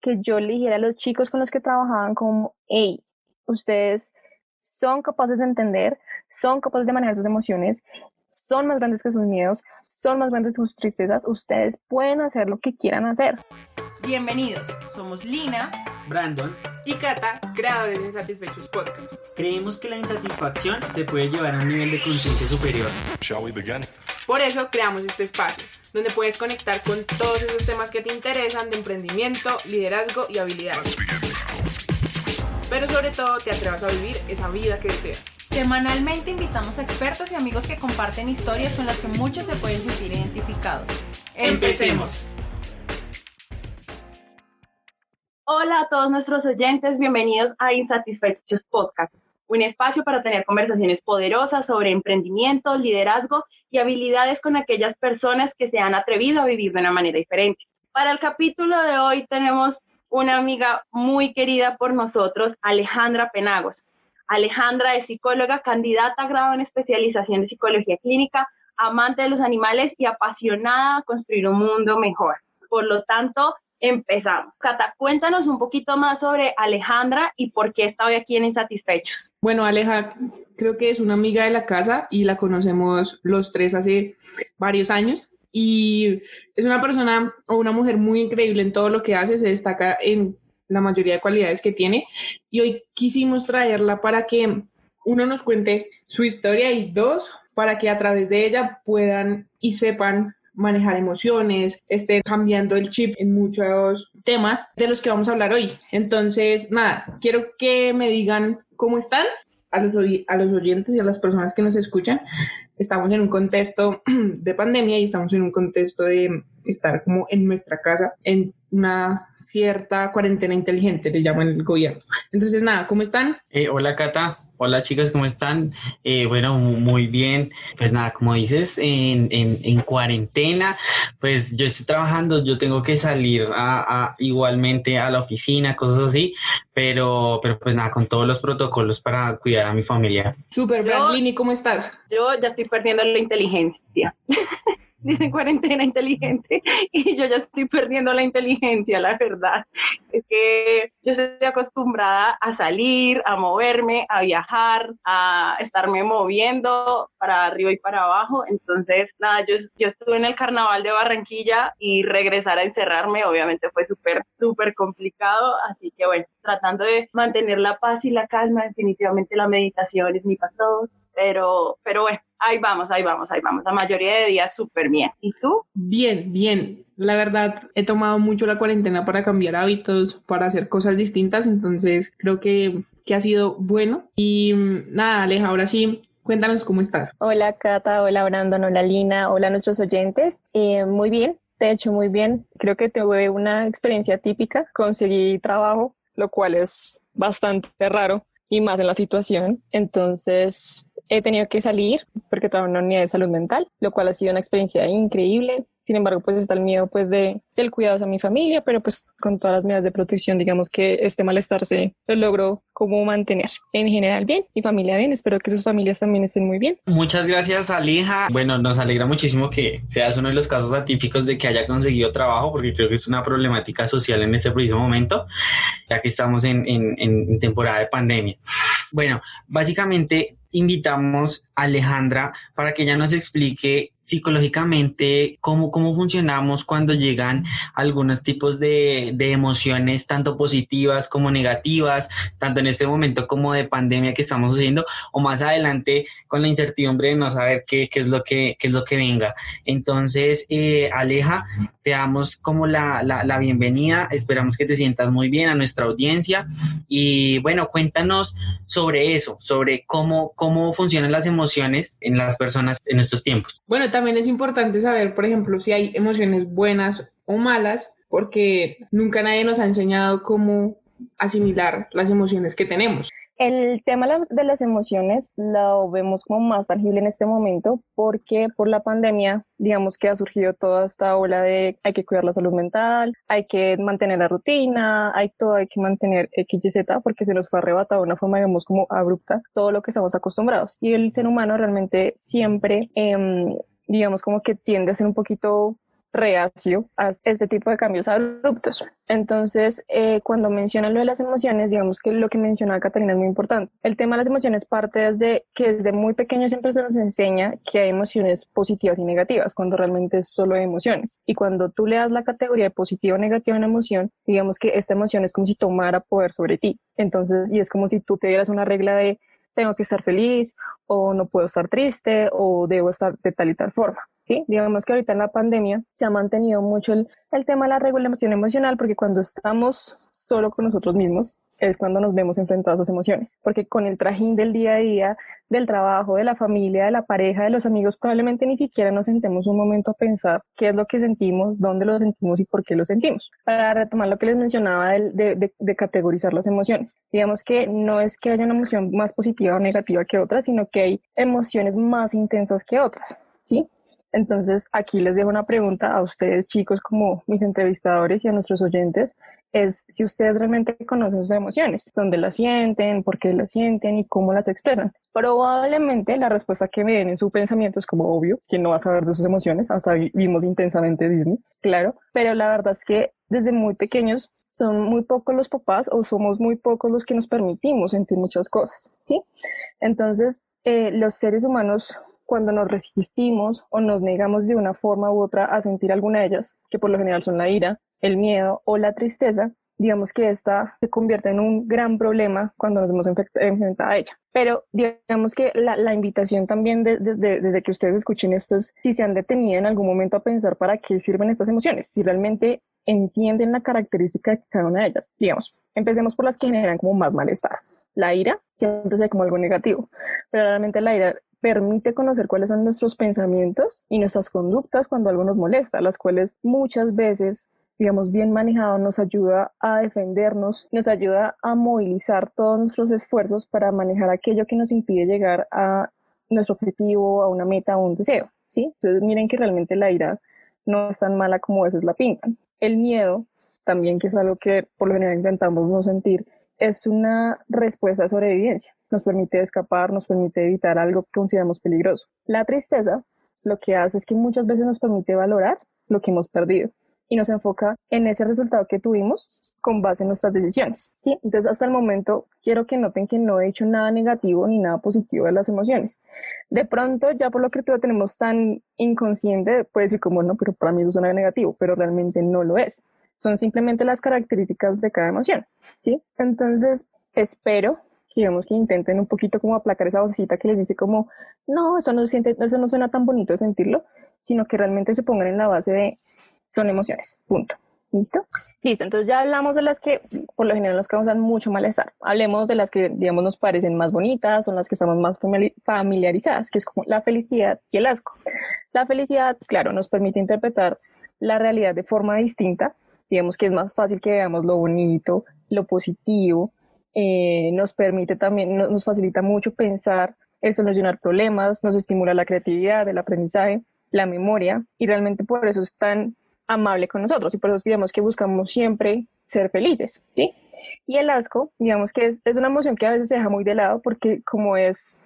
que yo le dijera a los chicos con los que trabajaban como, hey, ustedes son capaces de entender, son capaces de manejar sus emociones, son más grandes que sus miedos, son más grandes que sus tristezas, ustedes pueden hacer lo que quieran hacer. Bienvenidos, somos Lina, Brandon y Cata, creadores de Insatisfechos Podcast. Creemos que la insatisfacción te puede llevar a un nivel de conciencia superior. Shall we begin? Por eso creamos este espacio, donde puedes conectar con todos esos temas que te interesan de emprendimiento, liderazgo y habilidades. Pero sobre todo te atrevas a vivir esa vida que deseas. Semanalmente invitamos a expertos y amigos que comparten historias con las que muchos se pueden sentir identificados. ¡Empecemos! Hola a todos nuestros oyentes, bienvenidos a Insatisfechos Podcast, un espacio para tener conversaciones poderosas sobre emprendimiento, liderazgo y habilidades con aquellas personas que se han atrevido a vivir de una manera diferente. Para el capítulo de hoy tenemos una amiga muy querida por nosotros, Alejandra Penagos. Alejandra es psicóloga, candidata a grado en especialización de psicología clínica, amante de los animales y apasionada a construir un mundo mejor. Por lo tanto, empezamos. Cata, cuéntanos un poquito más sobre Alejandra y por qué está hoy aquí en Insatisfechos. Bueno, Aleja, creo que es una amiga de la casa y la conocemos los tres hace varios años. Y es una persona o una mujer muy increíble en todo lo que hace, se destaca en la mayoría de cualidades que tiene. Y hoy quisimos traerla para que, uno, nos cuente su historia y dos, para que a través de ella puedan y sepan manejar emociones, estén cambiando el chip en muchos temas de los que vamos a hablar hoy. Entonces, nada, quiero que me digan cómo están a los oyentes y a las personas que nos escuchan. Estamos en un contexto de pandemia y estamos en un contexto de estar como en nuestra casa, en una cierta cuarentena inteligente, le llaman el gobierno. Entonces, nada, ¿cómo están? Hola Cata, hola chicas, ¿cómo están? Bueno, muy bien. Pues nada, como dices, en cuarentena, pues yo estoy trabajando, yo tengo que salir igualmente a la oficina, cosas así, pero pues nada, con todos los protocolos para cuidar a mi familia. Súper, Brandlini, ¿cómo estás? Yo ya estoy perdiendo la inteligencia. Dicen cuarentena inteligente y yo ya estoy perdiendo la inteligencia, la verdad. Es que yo estoy acostumbrada a salir, a moverme, a viajar, a estarme moviendo para arriba y para abajo. Entonces, nada, yo estuve en el carnaval de Barranquilla y regresar a encerrarme obviamente fue súper complicado. Así que bueno, tratando de mantener la paz y la calma, definitivamente la meditación es mi pastor. Pero bueno, ahí vamos. La mayoría de días súper bien. ¿Y tú? Bien. La verdad, he tomado mucho la cuarentena para cambiar hábitos, para hacer cosas distintas, entonces creo que ha sido bueno. Y nada, Aleja, ahora sí, cuéntanos cómo estás. Hola Cata, hola Brandon, hola Lina, hola a nuestros oyentes. Muy bien, de hecho muy bien. Creo que tuve una experiencia típica, conseguí trabajo, lo cual es bastante raro y más en la situación. Entonces he tenido que salir porque trabajo en una unidad de salud mental, lo cual ha sido una experiencia increíble. Sin embargo, pues está el miedo pues del cuidado a mi familia, pero pues con todas las medidas de protección, digamos que este malestar lo logro como mantener. En general bien, mi familia bien, espero que sus familias también estén muy bien. Muchas gracias, Alija. Bueno, nos alegra muchísimo que seas uno de los casos atípicos de que haya conseguido trabajo, porque creo que es una problemática social en este preciso momento, ya que estamos en temporada de pandemia. Bueno, básicamente invitamos a Alejandra para que ella nos explique psicológicamente cómo funcionamos cuando llegan algunos tipos de emociones, tanto positivas como negativas, tanto en este momento como de pandemia que estamos haciendo, o más adelante con la incertidumbre de no saber qué es lo que venga. Entonces, Aleja, te damos como la bienvenida, esperamos que te sientas muy bien, a nuestra audiencia, y bueno, cuéntanos sobre eso, sobre cómo funcionan las emociones en las personas en estos tiempos. Bueno, también es importante saber, por ejemplo, si hay emociones buenas o malas, porque nunca nadie nos ha enseñado cómo asimilar las emociones que tenemos. El tema de las emociones lo vemos como más tangible en este momento porque por la pandemia, digamos que ha surgido toda esta ola de hay que cuidar la salud mental, hay que mantener la rutina, hay que mantener X y Z porque se nos fue arrebatado de una forma, digamos, como abrupta todo lo que estamos acostumbrados. Y el ser humano realmente siempre, digamos, como que tiende a ser un poquito reacio a este tipo de cambios abruptos. Entonces, cuando mencionan lo de las emociones, digamos que lo que mencionaba Catalina es muy importante. El tema de las emociones parte desde que desde muy pequeño siempre se nos enseña que hay emociones positivas y negativas, cuando realmente es solo emociones. Y cuando tú le das la categoría de positiva o negativa a una emoción, digamos que esta emoción es como si tomara poder sobre ti. Entonces, y es como si tú te dieras una regla de tengo que estar feliz, o no puedo estar triste, o debo estar de tal y tal forma. ¿Sí? Digamos que ahorita en la pandemia se ha mantenido mucho el tema de la regulación emocional, porque cuando estamos solo con nosotros mismos es cuando nos vemos enfrentados a esas emociones, porque con el trajín del día a día, del trabajo, de la familia, de la pareja, de los amigos, probablemente ni siquiera nos sentemos un momento a pensar qué es lo que sentimos, dónde lo sentimos y por qué lo sentimos. Para retomar lo que les mencionaba de categorizar las emociones, digamos que no es que haya una emoción más positiva o negativa que otra, sino que hay emociones más intensas que otras, ¿sí? Entonces, aquí les dejo una pregunta a ustedes, chicos, como mis entrevistadores y a nuestros oyentes, es si ustedes realmente conocen sus emociones, dónde las sienten, por qué las sienten y cómo las expresan. Probablemente la respuesta que me den en su pensamiento es como obvio, ¿quién no va a saber de sus emociones? Hasta vimos intensamente Disney, claro, pero la verdad es que desde muy pequeños son muy pocos los papás o somos muy pocos los que nos permitimos sentir muchas cosas, ¿sí? Entonces, los seres humanos, cuando nos resistimos o nos negamos de una forma u otra a sentir alguna de ellas, que por lo general son la ira, el miedo o la tristeza, digamos que esta se convierte en un gran problema cuando nos vemos enfrentados a ella. Pero digamos que la invitación también desde que ustedes escuchen esto es si se han detenido en algún momento a pensar para qué sirven estas emociones, si realmente entienden la característica de cada una de ellas. Digamos, empecemos por las que generan como más malestar. La ira siempre se ve como algo negativo, pero realmente la ira permite conocer cuáles son nuestros pensamientos y nuestras conductas cuando algo nos molesta, las cuales muchas veces, digamos, bien manejado, nos ayuda a defendernos, nos ayuda a movilizar todos nuestros esfuerzos para manejar aquello que nos impide llegar a nuestro objetivo, a una meta, a un deseo, ¿sí? Entonces miren que realmente la ira no es tan mala como a veces la pintan. El miedo, también, que es algo que por lo general intentamos no sentir, es una respuesta de sobrevivencia. Nos permite escapar, nos permite evitar algo que consideramos peligroso. La tristeza lo que hace es que muchas veces nos permite valorar lo que hemos perdido y nos enfoca en ese resultado que tuvimos con base en nuestras decisiones, ¿sí? Entonces, hasta el momento, quiero que noten que no he dicho nada negativo ni nada positivo de las emociones. De pronto, ya por lo que lo tenemos tan inconsciente, puede decir como, no, pero para mí eso suena negativo, pero realmente no lo es. Son simplemente las características de cada emoción, ¿sí? Entonces, espero, digamos, que intenten un poquito como aplacar esa vocecita que les dice como, no, eso no suena tan bonito de sentirlo, sino que realmente se pongan en la base de, son emociones, punto. ¿Listo? Listo, entonces ya hablamos de las que por lo general nos causan mucho malestar. Hablemos de las que, digamos, nos parecen más bonitas, son las que estamos más familiarizadas, que es como la felicidad y el asco. La felicidad, claro, nos permite interpretar la realidad de forma distinta. Digamos que es más fácil que veamos lo bonito, lo positivo, nos permite también, nos facilita mucho pensar, solucionar problemas, nos estimula la creatividad, el aprendizaje, la memoria, y realmente por eso es tan amable con nosotros y por eso digamos que buscamos siempre ser felices, ¿sí? Y el asco, digamos que es una emoción que a veces se deja muy de lado porque como es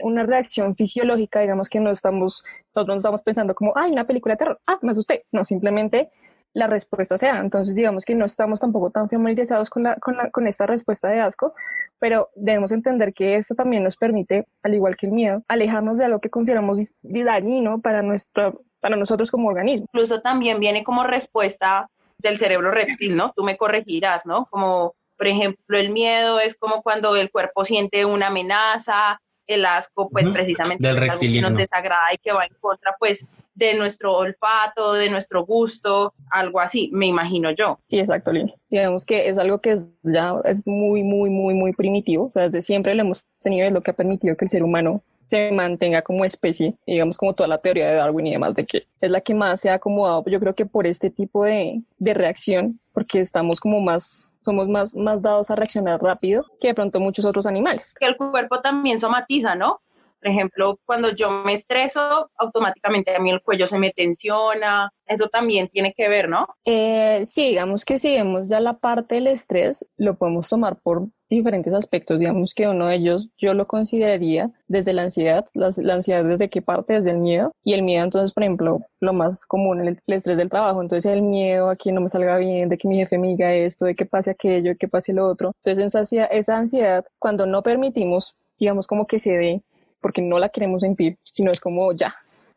una reacción fisiológica, digamos que nosotros no estamos pensando como, ay, una película de terror, me asusté, no, simplemente la respuesta se da. Entonces digamos que no estamos tampoco tan familiarizados con esta respuesta de asco, pero debemos entender que esto también nos permite, al igual que el miedo, alejarnos de algo que consideramos dañino para nosotros como organismo. Incluso también viene como respuesta del cerebro reptil, ¿no? Tú me corregirás, ¿no? Como, por ejemplo, el miedo es como cuando el cuerpo siente una amenaza, el asco, pues precisamente del es algo que nos desagrada y que va en contra, pues, de nuestro olfato, de nuestro gusto, algo así, me imagino yo. Sí, exacto, Lina. Digamos que es algo que es muy, muy, muy, muy primitivo. O sea, desde siempre lo hemos tenido, es lo que ha permitido que el ser humano se mantenga como especie, digamos como toda la teoría de Darwin y demás, de que es la que más se ha acomodado, yo creo que por este tipo de reacción, porque somos más dados a reaccionar rápido que de pronto muchos otros animales. Que el cuerpo también somatiza, ¿no? Por ejemplo, cuando yo me estreso, automáticamente a mí el cuello se me tensiona. Eso también tiene que ver, ¿no? Sí, digamos que si vemos ya la parte del estrés, lo podemos tomar por diferentes aspectos. Digamos que uno de ellos yo lo consideraría desde la ansiedad. La ansiedad desde qué parte, desde el miedo. Y el miedo, entonces, por ejemplo, lo más común, el estrés del trabajo. Entonces, el miedo a que no me salga bien, de que mi jefe me diga esto, de que pase aquello, de que pase lo otro. Entonces, esa ansiedad, cuando no permitimos, digamos, como que se dé, porque no la queremos sentir, sino es como ya,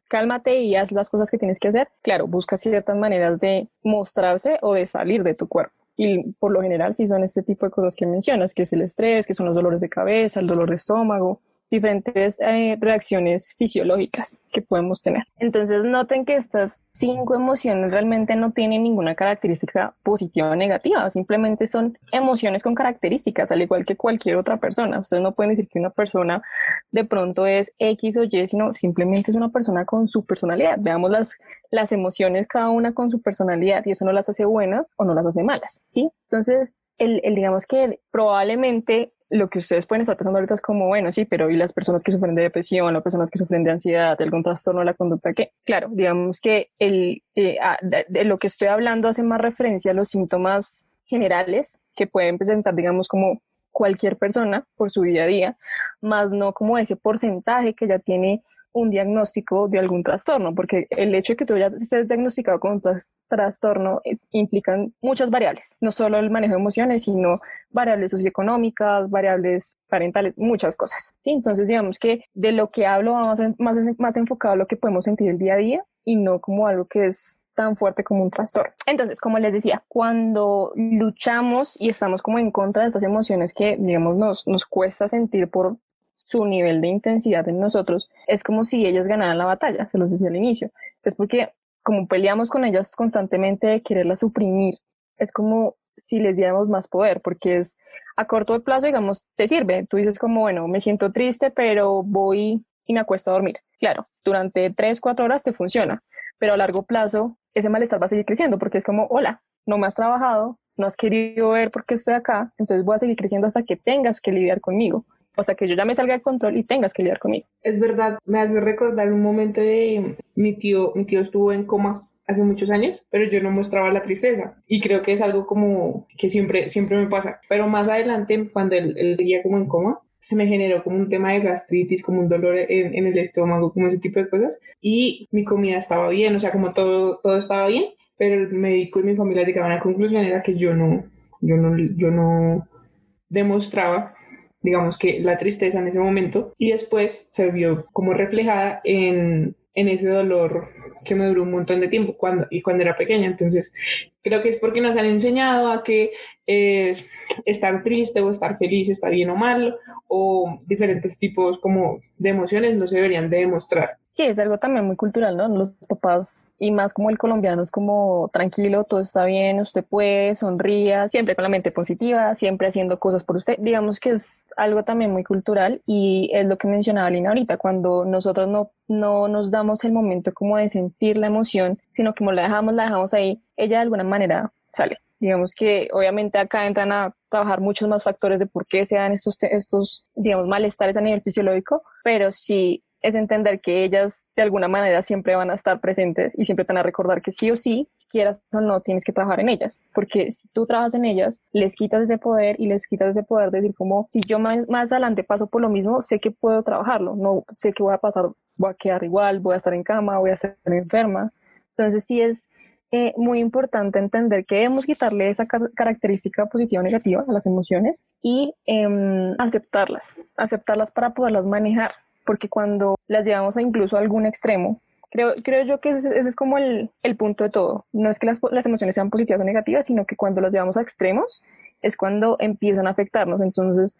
cálmate y haz las cosas que tienes que hacer. Claro, busca ciertas maneras de mostrarse o de salir de tu cuerpo. Y por lo general sí son este tipo de cosas que mencionas, que es el estrés, que son los dolores de cabeza, el dolor de estómago, diferentes reacciones fisiológicas que podemos tener. Entonces noten que estas 5 emociones realmente no tienen ninguna característica positiva o negativa, simplemente son emociones con características, al igual que cualquier otra persona. Ustedes no pueden decir que una persona de pronto es X o Y, sino simplemente es una persona con su personalidad. Veamos las emociones cada una con su personalidad y eso no las hace buenas o no las hace malas, ¿sí? Entonces, digamos que probablemente lo que ustedes pueden estar pensando ahorita es como, bueno, sí, pero ¿y las personas que sufren de depresión, las personas que sufren de ansiedad, de algún trastorno de la conducta? ¿Qué? Claro, digamos que de lo que estoy hablando hace más referencia a los síntomas generales que pueden presentar, digamos, como cualquier persona por su día a día, más no como ese porcentaje que ya tiene un diagnóstico de algún trastorno, porque el hecho de que tú ya estés diagnosticado con un trastorno implican muchas variables, no solo el manejo de emociones, sino variables socioeconómicas, variables parentales, muchas cosas, ¿sí? Entonces, digamos que de lo que hablo va más enfocado a lo que podemos sentir el día a día y no como algo que es tan fuerte como un trastorno. Entonces, como les decía, cuando luchamos y estamos como en contra de estas emociones que, digamos, nos cuesta sentir por su nivel de intensidad en nosotros, es como si ellas ganaran la batalla, se los decía al inicio. Es porque como peleamos con ellas constantemente de quererlas suprimir, es como si les diéramos más poder, porque es a corto plazo, digamos, te sirve. Tú dices como, bueno, me siento triste, pero voy y me acuesto a dormir. Claro, durante 3, 4 horas te funciona, pero a largo plazo ese malestar va a seguir creciendo, porque es como, hola, no me has trabajado, no has querido ver por qué estoy acá, entonces voy a seguir creciendo hasta que tengas que lidiar conmigo, hasta que yo ya me salga de control y tengas que lidiar conmigo. Es verdad, me hace recordar un momento de mi tío estuvo en coma hace muchos años, pero yo no mostraba la tristeza y creo que es algo como que siempre me pasa, pero más adelante cuando él seguía como en coma, se me generó como un tema de gastritis, como un dolor en el estómago, como ese tipo de cosas y mi comida estaba bien, o sea, como todo estaba bien, pero el médico y mi familia llegaban a la conclusión era que yo no demostraba, digamos, que la tristeza en ese momento y después se vio como reflejada en ese dolor que me duró un montón de tiempo cuando era pequeña. Entonces creo que es porque nos han enseñado a que estar triste o estar feliz está bien o mal, o diferentes tipos como de emociones no se deberían de demostrar. Sí, es algo también muy cultural, ¿no? Los papás, y más como el colombiano, es como tranquilo, todo está bien, usted puede, sonría, siempre con la mente positiva, siempre haciendo cosas por usted. Digamos que es algo también muy cultural y es lo que mencionaba Lina ahorita, cuando nosotros no nos damos el momento como de sentir la emoción, sino que como la dejamos ahí, ella de alguna manera sale. Digamos que obviamente acá entran a trabajar muchos más factores de por qué se dan estos, digamos, malestares a nivel fisiológico, pero sí es entender que ellas de alguna manera siempre van a estar presentes y siempre te van a recordar que sí o sí, quieras o no, tienes que trabajar en ellas, porque si tú trabajas en ellas, les quitas ese poder y les quitas ese poder de decir como, si yo más adelante paso por lo mismo, sé que puedo trabajarlo, no sé que voy a quedar igual, voy a estar en cama, voy a estar enferma. Entonces sí es muy importante entender que debemos quitarle esa característica positiva o negativa a las emociones y aceptarlas para poderlas manejar, porque cuando las llevamos incluso a algún extremo, creo yo que ese es como el punto de todo. No es que las emociones sean positivas o negativas, sino que cuando las llevamos a extremos es cuando empiezan a afectarnos. Entonces,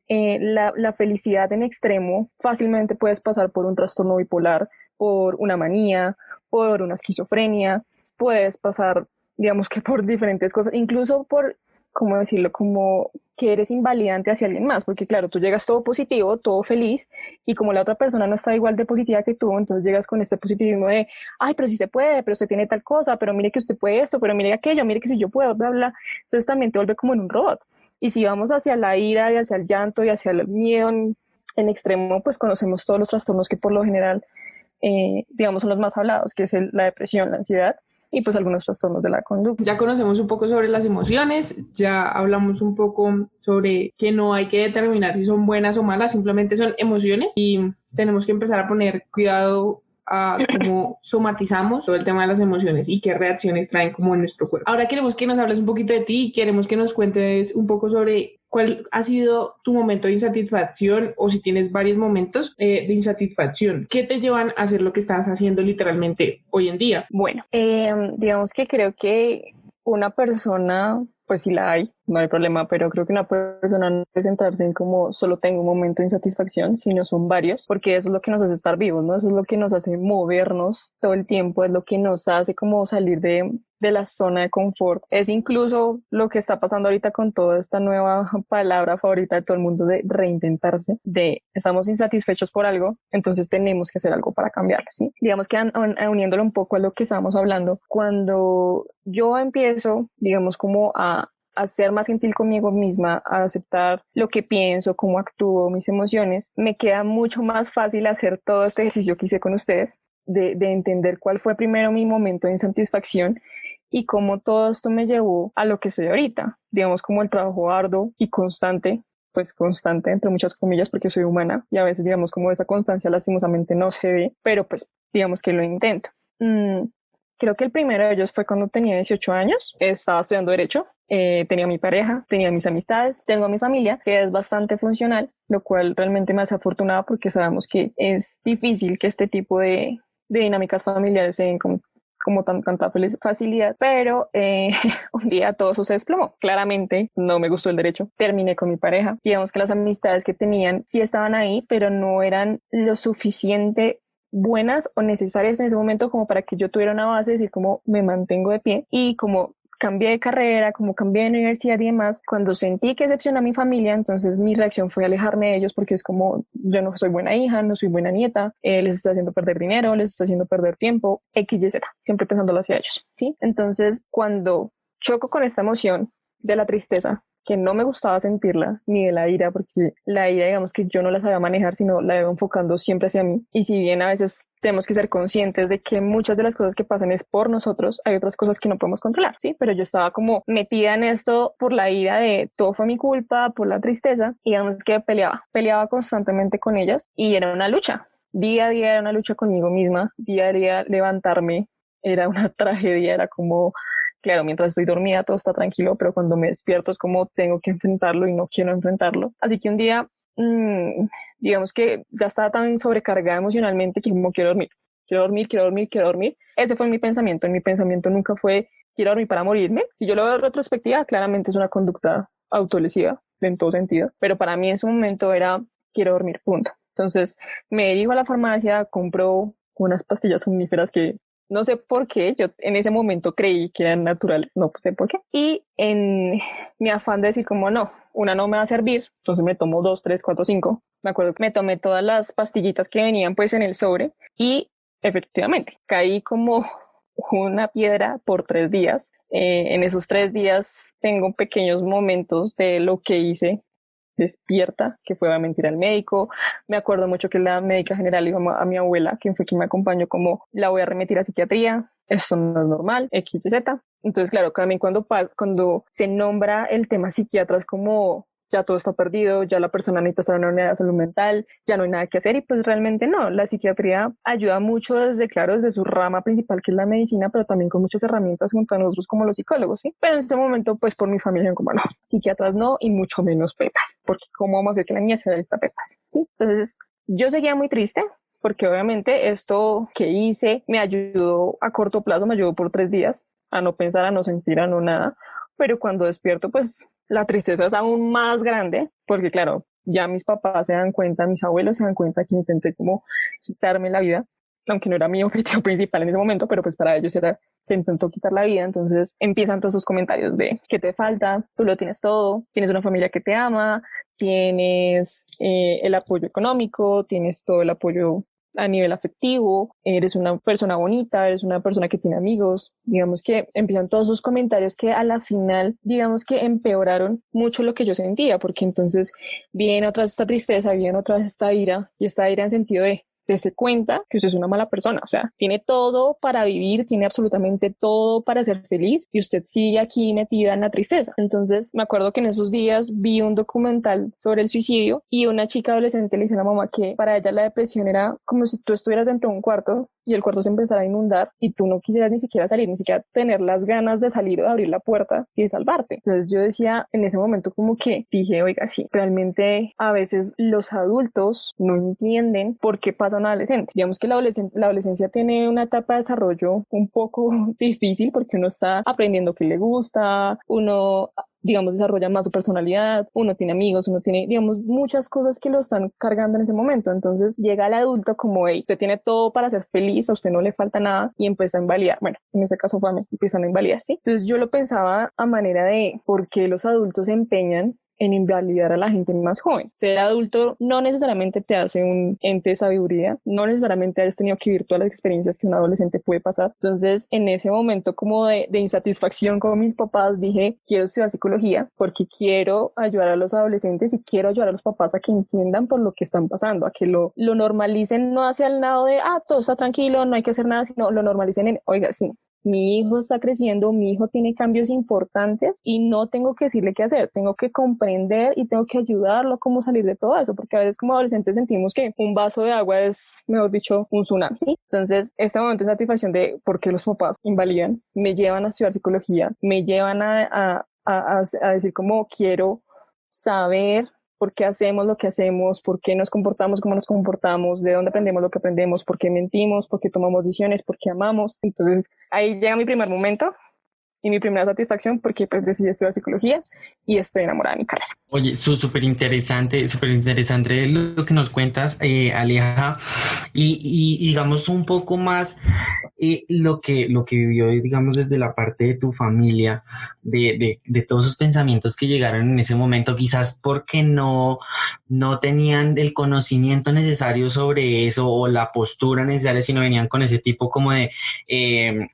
la felicidad en extremo fácilmente puedes pasar por un trastorno bipolar, por una manía, por una esquizofrenia, puedes pasar, digamos que por diferentes cosas, incluso por, ¿cómo decirlo?, como que eres invalidante hacia alguien más, porque claro, tú llegas todo positivo, todo feliz, y como la otra persona no está igual de positiva que tú, entonces llegas con este positivismo de, ay, pero sí se puede, pero usted tiene tal cosa, pero mire que usted puede esto, pero mire aquello, mire que si yo puedo, bla, bla. Entonces también te vuelve como en un robot. Y si vamos hacia la ira y hacia el llanto y hacia el miedo en extremo, pues conocemos todos los trastornos que por lo general, digamos, son los más hablados, que es la depresión, la ansiedad y pues algunos trastornos de la conducta. Ya conocemos un poco sobre las emociones, ya hablamos un poco sobre que no hay que determinar si son buenas o malas, simplemente son emociones y tenemos que empezar a poner cuidado a cómo somatizamos todo el tema de las emociones y qué reacciones traen como en nuestro cuerpo. Ahora queremos que nos hables un poquito de ti y queremos que nos cuentes un poco sobre cuál ha sido tu momento de insatisfacción o si tienes varios momentos de insatisfacción. ¿Qué te llevan a hacer lo que estás haciendo literalmente hoy en día? Bueno, digamos que creo que una persona, pues sí la hay, no hay problema, pero creo que una persona no debe centrarse en como solo tengo un momento de insatisfacción, sino son varios, porque eso es lo que nos hace estar vivos, ¿no? Eso es lo que nos hace movernos todo el tiempo, es lo que nos hace como salir de la zona de confort. Es incluso lo que está pasando ahorita con toda esta nueva palabra favorita de todo el mundo de reinventarse, de estamos insatisfechos por algo, entonces tenemos que hacer algo para cambiarlo, ¿sí? Digamos que uniéndolo un poco a lo que estábamos hablando, cuando yo empiezo, digamos, como a ser más gentil conmigo misma, a aceptar lo que pienso, cómo actúo, mis emociones, me queda mucho más fácil hacer todo este ejercicio que hice con ustedes, de entender cuál fue primero mi momento de insatisfacción y cómo todo esto me llevó a lo que soy ahorita, digamos como el trabajo arduo y constante, pues constante entre muchas comillas porque soy humana y a veces digamos como esa constancia lastimosamente no se ve, pero pues digamos que lo intento. Creo que el primero de ellos fue cuando tenía 18 años, estaba estudiando Derecho, tenía mi pareja, tenía mis amistades, tengo mi familia, que es bastante funcional, lo cual realmente me hace afortunada porque sabemos que es difícil que este tipo de dinámicas familiares se den como tanta facilidad, pero un día todo eso se desplomó. Claramente no me gustó el derecho, terminé con mi pareja, digamos que las amistades que tenían sí estaban ahí, pero no eran lo suficiente buenas o necesarias en ese momento como para que yo tuviera una base de decir cómo me mantengo de pie y como cambié de carrera, como cambié de universidad y demás, cuando sentí que decepcioné a mi familia, entonces mi reacción fue alejarme de ellos porque es como yo no soy buena hija, no soy buena nieta, les estoy haciendo perder dinero, les estoy haciendo perder tiempo, X, Y, Z, siempre pensándolo hacia ellos, ¿sí? Entonces cuando choco con esta emoción de la tristeza, que no me gustaba sentirla, ni de la ira, porque la ira, digamos que yo no la sabía manejar, sino la iba enfocando siempre hacia mí. Y si bien a veces tenemos que ser conscientes de que muchas de las cosas que pasan es por nosotros, hay otras cosas que no podemos controlar, ¿sí? Pero yo estaba como metida en esto por la ira de todo fue mi culpa, por la tristeza, y digamos que peleaba constantemente con ellas, y era una lucha. Día a día era una lucha conmigo misma, día a día levantarme era una tragedia, era como... Claro, mientras estoy dormida todo está tranquilo, pero cuando me despierto es como tengo que enfrentarlo y no quiero enfrentarlo. Así que un día, digamos que ya estaba tan sobrecargada emocionalmente que como quiero dormir, quiero dormir, quiero dormir, quiero dormir. Ese fue mi pensamiento. En mi pensamiento nunca fue quiero dormir para morirme. Si yo lo veo en retrospectiva, claramente es una conducta autolesiva en todo sentido, pero para mí en su momento era quiero dormir, punto. Entonces me dirijo a la farmacia, compro unas pastillas somníferas que no sé por qué, yo en ese momento creí que eran naturales, no sé por qué. Y en mi afán de decir como no, una no me va a servir, entonces me tomo 2, 3, 4, 5. Me acuerdo que me tomé todas las pastillitas que venían pues en el sobre y efectivamente caí como una piedra por 3 días. En esos 3 días tengo pequeños momentos de lo que hice despierta, que fue a mentir al médico. Me acuerdo mucho que la médica general dijo a mi abuela, quien fue quien me acompañó, como la voy a remitir a psiquiatría, esto no es normal, X, Y, Z. Entonces, claro, también cuando se nombra el tema psiquiatras como ya todo está perdido, ya la persona necesita estar en una unidad de salud mental, ya no hay nada que hacer, y pues realmente no. La psiquiatría ayuda mucho desde su rama principal, que es la medicina, pero también con muchas herramientas junto a nosotros como los psicólogos, ¿sí? Pero en ese momento, pues por mi familia, como no, psiquiatras no, y mucho menos pepas, porque ¿cómo vamos a hacer que la niña sea adicta a pepas? ¿Sí? Entonces, yo seguía muy triste, porque obviamente esto que hice me ayudó a corto plazo, me ayudó por 3 días a no pensar, a no sentir, a no nada, pero cuando despierto, pues la tristeza es aún más grande, porque claro, ya mis papás se dan cuenta, mis abuelos se dan cuenta que intenté como quitarme la vida, aunque no era mi objetivo principal en ese momento, pero pues para ellos se intentó quitar la vida. Entonces empiezan todos sus comentarios de ¿qué te falta? Tú lo tienes todo, tienes una familia que te ama, tienes el apoyo económico, tienes todo el apoyo a nivel afectivo, eres una persona bonita, eres una persona que tiene amigos, digamos que empiezan todos esos comentarios que a la final, digamos que empeoraron mucho lo que yo sentía, porque entonces viene otra vez esta tristeza, viene otra vez esta ira, y esta ira en sentido de dese cuenta que usted es una mala persona, o sea, tiene todo para vivir, tiene absolutamente todo para ser feliz y usted sigue aquí metida en la tristeza. Entonces me acuerdo que en esos días vi un documental sobre el suicidio y una chica adolescente le dice a la mamá que para ella la depresión era como si tú estuvieras dentro de un cuarto y el cuarto se empezara a inundar y tú no quisieras ni siquiera salir, ni siquiera tener las ganas de salir o de abrir la puerta y de salvarte. Entonces yo decía en ese momento como que dije, oiga, sí, realmente a veces los adultos no entienden por qué pasa un adolescente. Digamos que la adolescencia tiene una etapa de desarrollo un poco difícil porque uno está aprendiendo qué le gusta, uno digamos, desarrolla más su personalidad, uno tiene amigos, uno tiene, digamos, muchas cosas que lo están cargando en ese momento. Entonces llega el adulto como, hey, usted tiene todo para ser feliz, a usted no le falta nada y empieza a invalidar. Bueno, en ese caso fue a mí, empiezan a invalidar, ¿sí? Entonces yo lo pensaba a manera de por qué los adultos se empeñan en invalidar a la gente más joven. Ser adulto no necesariamente te hace un ente de sabiduría, no necesariamente has tenido que vivir todas las experiencias que un adolescente puede pasar. Entonces, en ese momento como de insatisfacción con mis papás, dije, quiero estudiar psicología porque quiero ayudar a los adolescentes y quiero ayudar a los papás a que entiendan por lo que están pasando, a que lo normalicen, no hacia el lado de, todo está tranquilo, no hay que hacer nada, sino lo normalicen en, oiga, sí, mi hijo está creciendo, mi hijo tiene cambios importantes y no tengo que decirle qué hacer, tengo que comprender y tengo que ayudarlo a cómo salir de todo eso, porque a veces como adolescentes sentimos que un vaso de agua es, mejor dicho, un tsunami, ¿sí? Entonces, este momento de satisfacción de por qué los papás invalidan, me llevan a estudiar psicología, me llevan a decir como quiero saber por qué hacemos lo que hacemos, por qué nos comportamos como nos comportamos, de dónde aprendemos lo que aprendemos, por qué mentimos, por qué tomamos decisiones, por qué amamos. Entonces ahí llega mi primer momento y mi primera satisfacción porque pues decidí estudiar psicología y estoy enamorada de mi carrera. Oye, súper interesante lo que nos cuentas, Aleja, y digamos un poco más lo que vivió, digamos, desde la parte de tu familia, de todos esos pensamientos que llegaron en ese momento, quizás porque no tenían el conocimiento necesario sobre eso o la postura necesaria, sino venían con ese tipo como de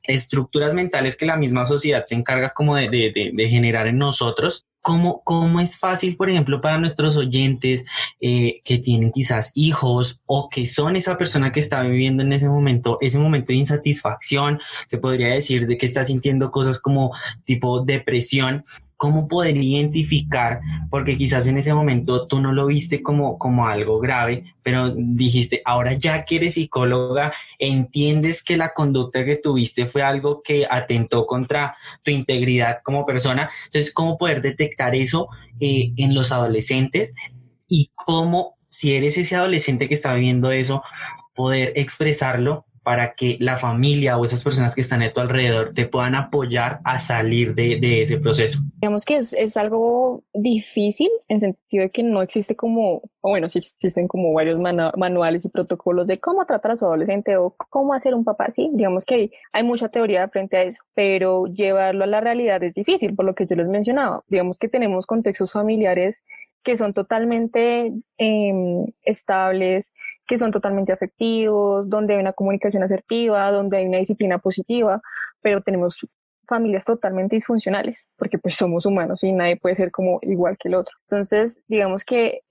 estructuras mentales que la misma sociedad se encarga como de generar en nosotros. ¿Cómo es fácil, por ejemplo, para nuestros oyentes que tienen quizás hijos o que son esa persona que está viviendo en ese momento de insatisfacción, se podría decir de que está sintiendo cosas como tipo depresión? ¿Cómo poder identificar? Porque quizás en ese momento tú no lo viste como algo grave, pero dijiste, ahora ya que eres psicóloga, entiendes que la conducta que tuviste fue algo que atentó contra tu integridad como persona. Entonces, ¿cómo poder detectar eso en los adolescentes? Y cómo, si eres ese adolescente que está viviendo eso, poder expresarlo para que la familia o esas personas que están a tu alrededor te puedan apoyar a salir de ese proceso. Digamos que es algo difícil en sentido de que no existe como, o bueno, sí existen como varios manuales y protocolos de cómo tratar a su adolescente o cómo hacer un papá, sí, digamos que hay mucha teoría frente a eso, pero llevarlo a la realidad es difícil, por lo que yo les mencionaba. Digamos que tenemos contextos familiares que son totalmente estables, que son totalmente afectivos, donde hay una comunicación asertiva, donde hay una disciplina positiva, pero tenemos familias totalmente disfuncionales, porque pues somos humanos y nadie puede ser como igual que el otro. Entonces, digamos que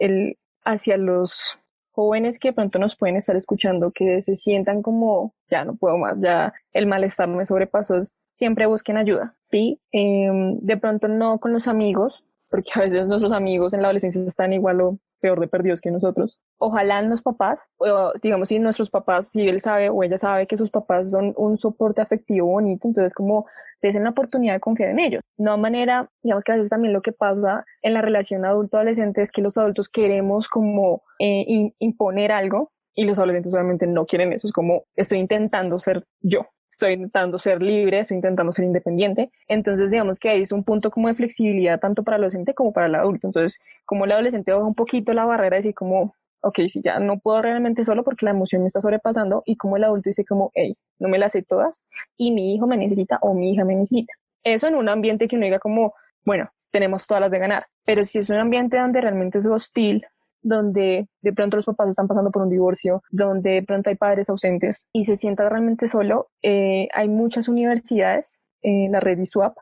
hacia los jóvenes que de pronto nos pueden estar escuchando, que se sientan como, ya no puedo más, ya el malestar me sobrepasó, siempre busquen ayuda, ¿sí? De pronto no con los amigos, porque a veces nuestros amigos en la adolescencia están igual o peor de perdidos que nosotros. Ojalá los papás, o digamos si nuestros papás, si él sabe o ella sabe que sus papás son un soporte afectivo bonito, entonces como den la oportunidad de confiar en ellos. No manera, digamos que a veces también lo que pasa en la relación adulto-adolescente es que los adultos queremos como imponer algo y los adolescentes obviamente no quieren eso, es como estoy intentando ser yo. Estoy intentando ser libre, estoy intentando ser independiente. Entonces, digamos que ahí es un punto como de flexibilidad tanto para el adolescente como para el adulto. Entonces, como el adolescente baja un poquito la barrera de decir como, ok, si ya no puedo realmente solo porque la emoción me está sobrepasando, y como el adulto dice como, hey, no me las sé todas y mi hijo me necesita o mi hija me necesita. Eso en un ambiente que uno diga como, bueno, tenemos todas las de ganar. Pero si es un ambiente donde realmente es hostil, donde de pronto los papás están pasando por un divorcio, donde de pronto hay padres ausentes y se sienta realmente solo, hay muchas universidades, la red ISWAP,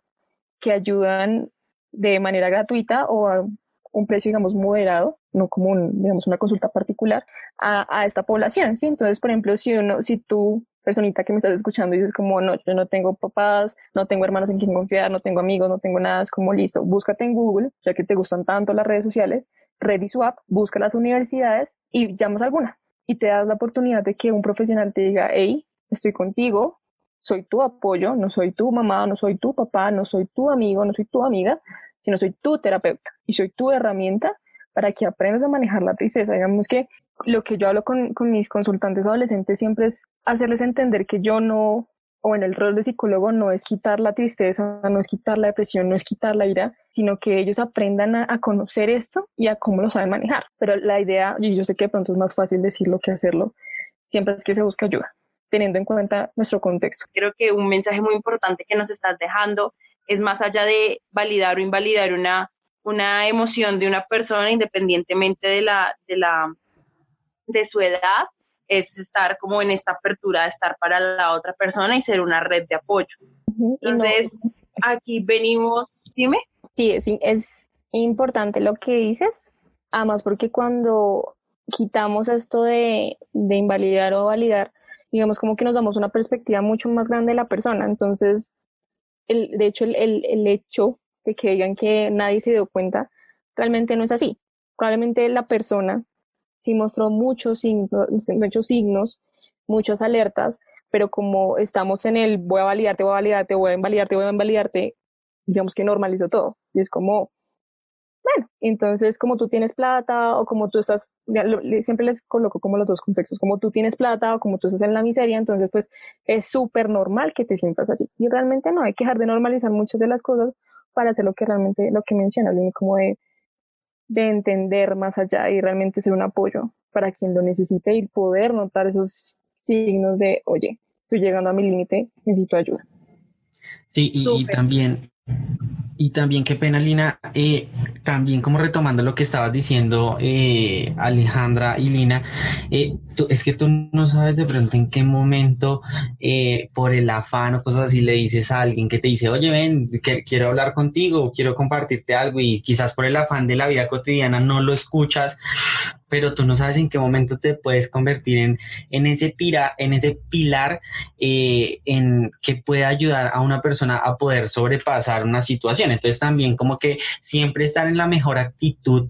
que ayudan de manera gratuita o a un precio, digamos, moderado, no como digamos, una consulta particular a esta población, ¿sí? Entonces, por ejemplo, si tú, personita que me estás escuchando, dices como, no, yo no tengo papás, no tengo hermanos en quien confiar, no tengo amigos, no tengo nada, es como, listo, búscate en Google, ya que te gustan tanto las redes sociales, ReadySwap, busca las universidades y llamas a alguna y te das la oportunidad de que un profesional te diga, hey, estoy contigo, soy tu apoyo, no soy tu mamá, no soy tu papá, no soy tu amigo, no soy tu amiga, sino soy tu terapeuta y soy tu herramienta para que aprendas a manejar la tristeza. Digamos que lo que yo hablo con mis consultantes adolescentes siempre es hacerles entender que yo no, o en el rol de psicólogo, no es quitar la tristeza, no es quitar la depresión, no es quitar la ira, sino que ellos aprendan a conocer esto y a cómo lo saben manejar. Pero la idea, y yo sé que de pronto es más fácil decirlo que hacerlo, siempre es que se busque ayuda, teniendo en cuenta nuestro contexto. Creo que un mensaje muy importante que nos estás dejando es más allá de validar o invalidar una emoción de una persona independientemente de su edad, es estar como en esta apertura de estar para la otra persona y ser una red de apoyo. Entonces, aquí venimos, dime. Sí, es importante lo que dices, además porque cuando quitamos esto de invalidar o validar, digamos como que nos damos una perspectiva mucho más grande de la persona. Entonces, de hecho, el hecho de que digan que nadie se dio cuenta, realmente no es así. Probablemente la persona sí mostró muchos signos, muchas alertas, pero como estamos en el voy a validarte, voy a validarte, voy a invalidarte, voy a invalidarte, digamos que normalizó todo. Y es como, bueno, entonces como tú tienes plata o como tú estás, siempre les coloco como los dos contextos, como tú tienes plata o como tú estás en la miseria, entonces pues es súper normal que te sientas así. Y realmente no, hay que dejar de normalizar muchas de las cosas para hacer lo que realmente, lo que mencionas, Lini, como de entender más allá y realmente ser un apoyo para quien lo necesite y poder notar esos signos de, oye, estoy llegando a mi límite, necesito ayuda. Sí, y también qué pena, Lina, también como retomando lo que estabas diciendo, Alejandra y Lina, es que tú no sabes de pronto en qué momento, por el afán o cosas así, le dices a alguien que te dice, oye, ven, quiero hablar contigo, quiero compartirte algo, y quizás por el afán de la vida cotidiana no lo escuchas, pero tú no sabes en qué momento te puedes convertir en ese pilar en que puede ayudar a una persona a poder sobrepasar una situación. Entonces también como que siempre estar en la mejor actitud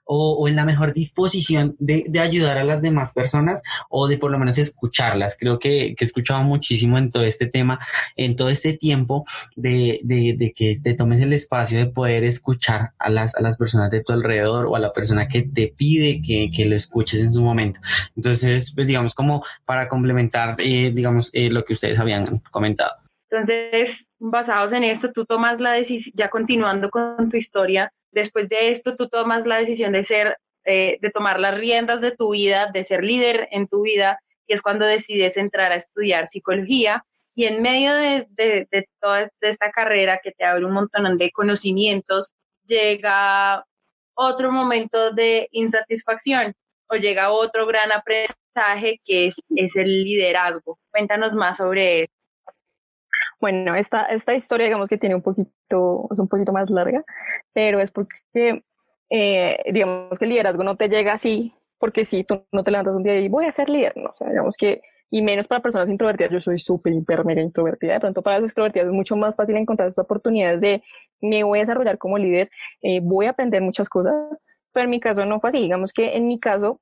o en la mejor disposición de ayudar a las demás personas o de por lo menos escucharlas. Creo que he escuchado muchísimo en todo este tema, en todo este tiempo de que te tomes el espacio de poder escuchar a las personas de tu alrededor o a la persona que te pide que lo escuches en su momento. Entonces, pues digamos como para complementar, lo que ustedes habían comentado. Entonces, basados en esto, tú tomas la decisión, ya continuando con tu historia, después de esto tú tomas la decisión de tomar las riendas de tu vida, de ser líder en tu vida, y es cuando decides entrar a estudiar psicología, y en medio de toda esta carrera que te abre un montón de conocimientos, llega otro momento de insatisfacción o llega otro gran aprendizaje que es el liderazgo. Cuéntanos más sobre eso. Bueno, esta historia digamos que tiene es un poquito más larga, pero es porque digamos que el liderazgo no te llega así, porque si tú no te levantas un día y voy a ser líder, no, o sea, digamos que, y menos para personas introvertidas, yo soy súper, hiper, mega introvertida, de pronto para las extrovertidas es mucho más fácil encontrar esas oportunidades de me voy a desarrollar como líder, voy a aprender muchas cosas, pero en mi caso no fue así, digamos que en mi caso,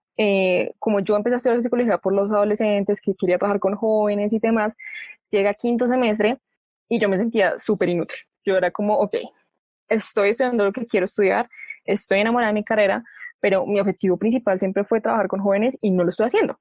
como yo empecé a estudiar psicología por los adolescentes, que quería trabajar con jóvenes y demás, llega quinto semestre y yo me sentía súper inútil. Yo era como, ok, estoy estudiando lo que quiero estudiar, estoy enamorada de mi carrera, pero mi objetivo principal siempre fue trabajar con jóvenes y no lo estoy haciendo.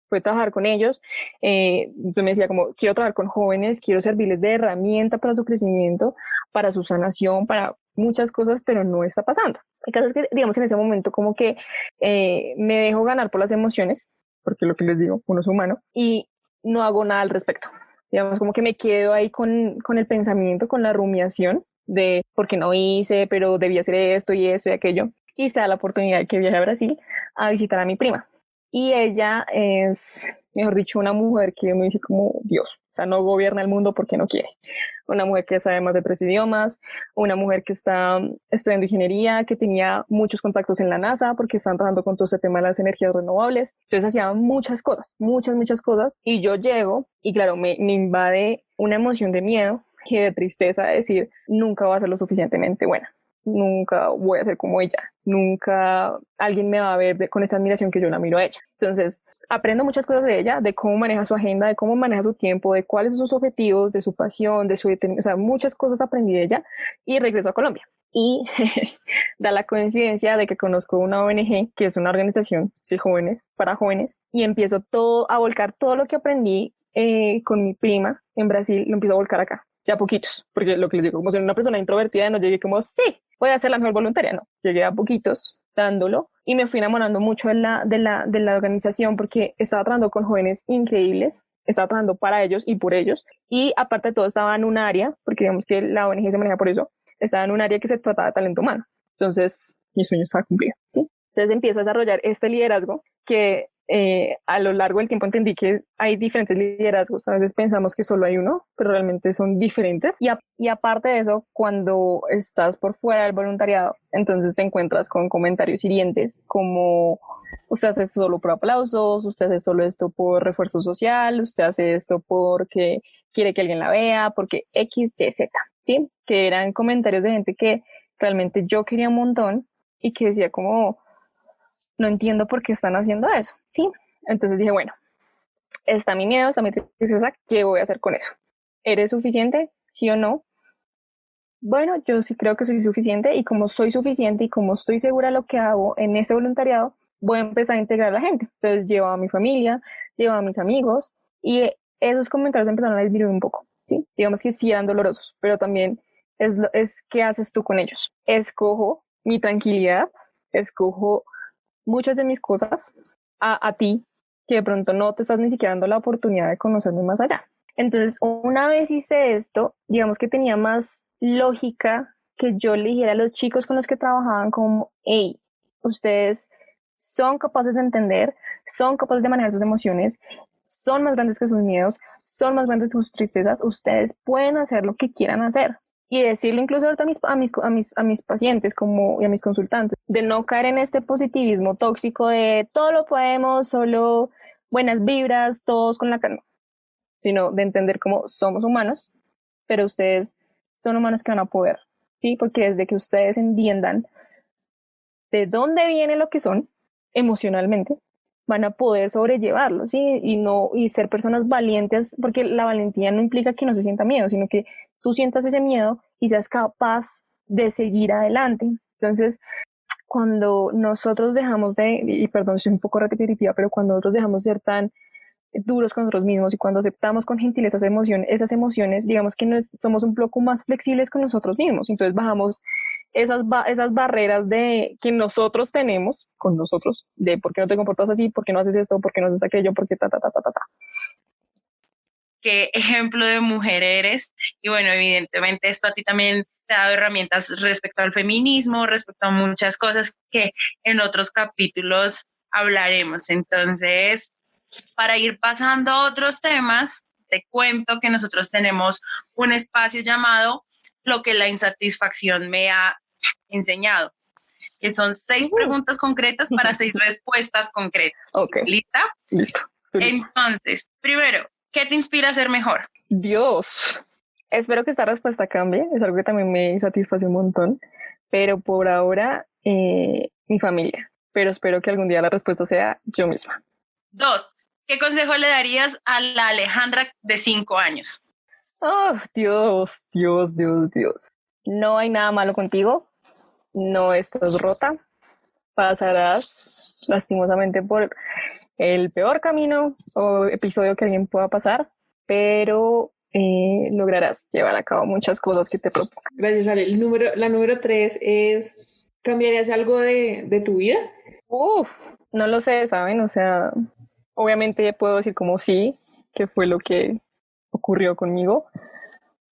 Fue trabajar con ellos. Entonces me decía como, quiero trabajar con jóvenes, quiero servirles de herramienta para su crecimiento, para su sanación, para muchas cosas, pero no está pasando. El caso es que, digamos, en ese momento como que me dejo ganar por las emociones, porque lo que les digo, uno es humano, y no hago nada al respecto. Digamos, como que me quedo ahí con el pensamiento, con la rumiación de por qué no hice, pero debía hacer esto y aquello. y se da la oportunidad de que viaje a Brasil a visitar a mi prima. Y ella es, mejor dicho, una mujer que me dice como Dios. O sea, no gobierna el mundo porque no quiere. Una mujer que sabe más de 3 idiomas, una mujer que está estudiando ingeniería, que tenía muchos contactos en la NASA porque están trabajando con todo este tema de las energías renovables. Entonces hacía muchas cosas, muchas cosas. Y yo llego y claro, me invade una emoción de miedo y de tristeza de decir, nunca voy a ser lo suficientemente buena. Nunca voy a ser como ella, nunca alguien me va a ver con esa admiración que yo la miro a ella. Entonces, aprendo muchas cosas de ella, de cómo maneja su agenda, de cómo maneja su tiempo, de cuáles son sus objetivos, de su pasión, o sea, muchas cosas aprendí de ella y regreso a Colombia. Y da la coincidencia de que conozco una ONG, que es una organización de jóvenes, para jóvenes, y empiezo a volcar todo lo que aprendí con mi prima en Brasil, lo empiezo a volcar acá. Ya poquitos, porque lo que les digo, como soy una persona introvertida, no llegué como, sí, voy a ser la mejor voluntaria, no, llegué a poquitos dándolo y me fui enamorando mucho de la organización porque estaba trabajando con jóvenes increíbles, estaba trabajando para ellos y por ellos y aparte de todo estaba en un área, porque digamos que la ONG se maneja por eso, estaba en un área que se trataba de talento humano, entonces mi sueño estaba cumplido, ¿sí? Entonces empiezo a desarrollar este liderazgo que a lo largo del tiempo entendí que hay diferentes liderazgos. A veces pensamos que solo hay uno, pero realmente son diferentes. Y aparte de eso, cuando estás por fuera del voluntariado, entonces te encuentras con comentarios hirientes como usted hace esto solo por aplausos, usted hace solo esto por refuerzo social, usted hace esto porque quiere que alguien la vea, porque X, Y, Z, ¿sí? Que eran comentarios de gente que realmente yo quería un montón y que decía como no entiendo por qué están haciendo eso, ¿sí? Entonces dije, bueno, está mi miedo, está mi tristeza, ¿qué voy a hacer con eso? ¿Eres suficiente? ¿Sí o no? Bueno, yo sí creo que soy suficiente y como soy suficiente y como estoy segura de lo que hago en este voluntariado, voy a empezar a integrar a la gente. Entonces llevo a mi familia, llevo a mis amigos y esos comentarios empezaron a disminuir un poco, ¿sí? Digamos que sí eran dolorosos, pero también es ¿qué haces tú con ellos? Escojo mi tranquilidad, escojo muchas de mis cosas a ti, que de pronto no te estás ni siquiera dando la oportunidad de conocerme más allá. Entonces, una vez hice esto, digamos que tenía más lógica que yo le dijera a los chicos con los que trabajaban como, hey, ustedes son capaces de entender, son capaces de manejar sus emociones, son más grandes que sus miedos, son más grandes que sus tristezas, ustedes pueden hacer lo que quieran hacer. Y decirlo incluso ahorita a mis pacientes como, y a mis consultantes, de no caer en este positivismo tóxico de todo lo podemos, solo buenas vibras, todos con la calma, sino de entender cómo somos humanos, pero ustedes son humanos que van a poder, ¿sí? Porque desde que ustedes entiendan de dónde viene lo que son emocionalmente, van a poder sobrellevarlo, ¿sí? Y ser personas valientes, porque la valentía no implica que no se sienta miedo, sino que tú sientas ese miedo y seas capaz de seguir adelante. Entonces, cuando nosotros dejamos y perdón, soy un poco repetitiva, pero cuando nosotros dejamos de ser tan duros con nosotros mismos y cuando aceptamos con gentileza esas emociones, digamos que somos un poco más flexibles con nosotros mismos. Entonces bajamos esas barreras que nosotros tenemos con nosotros, de por qué no te comportas así, por qué no haces esto, por qué no haces aquello, por qué ta. Qué ejemplo de mujer eres. Y bueno, evidentemente esto a ti también te ha dado herramientas respecto al feminismo, respecto a muchas cosas que en otros capítulos hablaremos. Entonces, para ir pasando a otros temas, te cuento que nosotros tenemos un espacio llamado Lo que la insatisfacción me ha enseñado, que son 6 preguntas concretas para 6 respuestas concretas. Okay. ¿Lista? Listo. Entonces, primero, ¿qué te inspira a ser mejor? Dios. Espero que esta respuesta cambie, es algo que también me satisface un montón, pero por ahora mi familia, pero espero que algún día la respuesta sea yo misma. 2, ¿qué consejo le darías a la Alejandra de 5 años? Oh, Dios. No hay nada malo contigo, no estás rota, pasarás lastimosamente por el peor camino o episodio que alguien pueda pasar, pero lograrás llevar a cabo muchas cosas que te propongan. Gracias, Ale. La número 3 es, ¿cambiarías algo de tu vida? No lo sé, ¿saben? O sea, obviamente puedo decir como sí, que fue lo que ocurrió conmigo,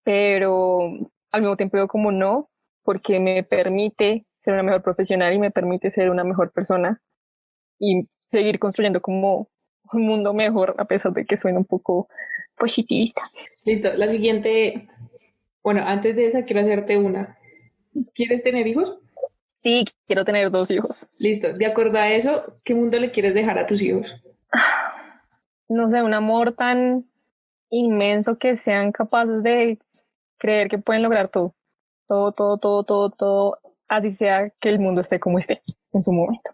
pero al mismo tiempo digo como no, porque me permite ser una mejor profesional y me permite ser una mejor persona y seguir construyendo como un mundo mejor, a pesar de que suena un poco positivista. Listo, la siguiente, bueno, antes de esa quiero hacerte una. ¿Quieres tener hijos? Sí, quiero tener 2 hijos. Listo, de acuerdo a eso, ¿qué mundo le quieres dejar a tus hijos? No sé, un amor tan inmenso que sean capaces de creer que pueden lograr todo. Todo, así sea que el mundo esté como esté en su momento.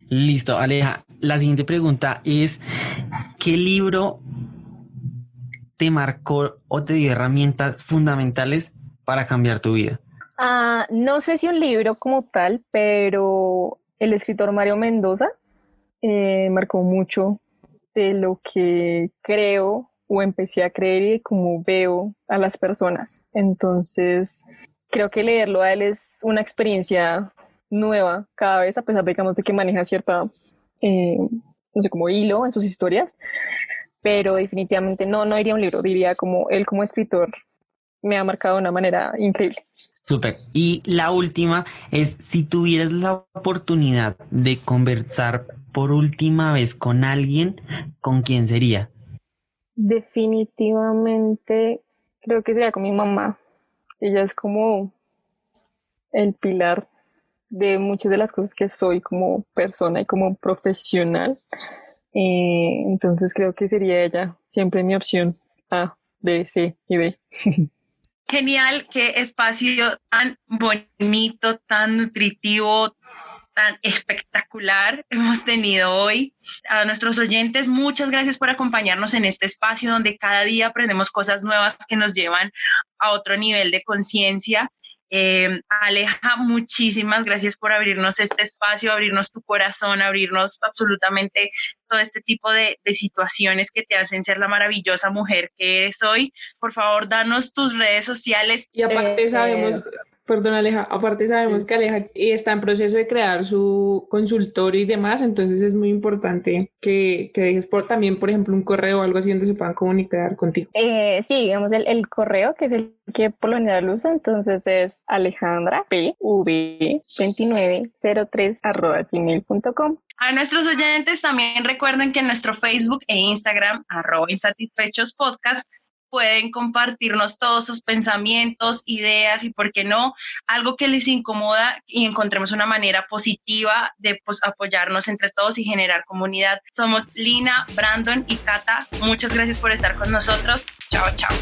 Listo, Aleja. La siguiente pregunta es, ¿qué libro te marcó o te dio herramientas fundamentales para cambiar tu vida? No sé si un libro como tal, pero el escritor Mario Mendoza marcó mucho de lo que creo o empecé a creer y de cómo veo a las personas. Entonces, creo que leerlo a él es una experiencia nueva cada vez, a pesar de, digamos, de que maneja cierta, no sé, como hilo en sus historias, pero definitivamente no diría un libro, diría como él como escritor me ha marcado de una manera increíble. Súper. Y la última es, si tuvieras la oportunidad de conversar por última vez con alguien, ¿con quién sería? Definitivamente creo que sería con mi mamá. Ella es como el pilar de muchas de las cosas que soy como persona y como profesional. Entonces creo que sería ella siempre mi opción A, B, C y D. Genial, qué espacio tan bonito, tan nutritivo, tan espectacular hemos tenido hoy. A nuestros oyentes, muchas gracias por acompañarnos en este espacio donde cada día aprendemos cosas nuevas que nos llevan a otro nivel de conciencia. Aleja, muchísimas gracias por abrirnos este espacio, abrirnos tu corazón, abrirnos absolutamente todo este tipo de situaciones que te hacen ser la maravillosa mujer que eres hoy. Por favor, danos tus redes sociales. Y aparte sabemos, perdón Aleja, aparte sabemos que Aleja está en proceso de crear su consultorio y demás, entonces es muy importante que dejes también, por ejemplo, un correo o algo así donde se puedan comunicar contigo. Sí, digamos el correo, que es el que por lo general uso, entonces es alejandrapv2903@gmail.com. A nuestros oyentes también recuerden que en nuestro Facebook e Instagram, @insatisfechospodcast, pueden compartirnos todos sus pensamientos, ideas y, por qué no, algo que les incomoda y encontremos una manera positiva de apoyarnos entre todos y generar comunidad. Somos Lina, Brandon y Cata. Muchas gracias por estar con nosotros. Chao, chao.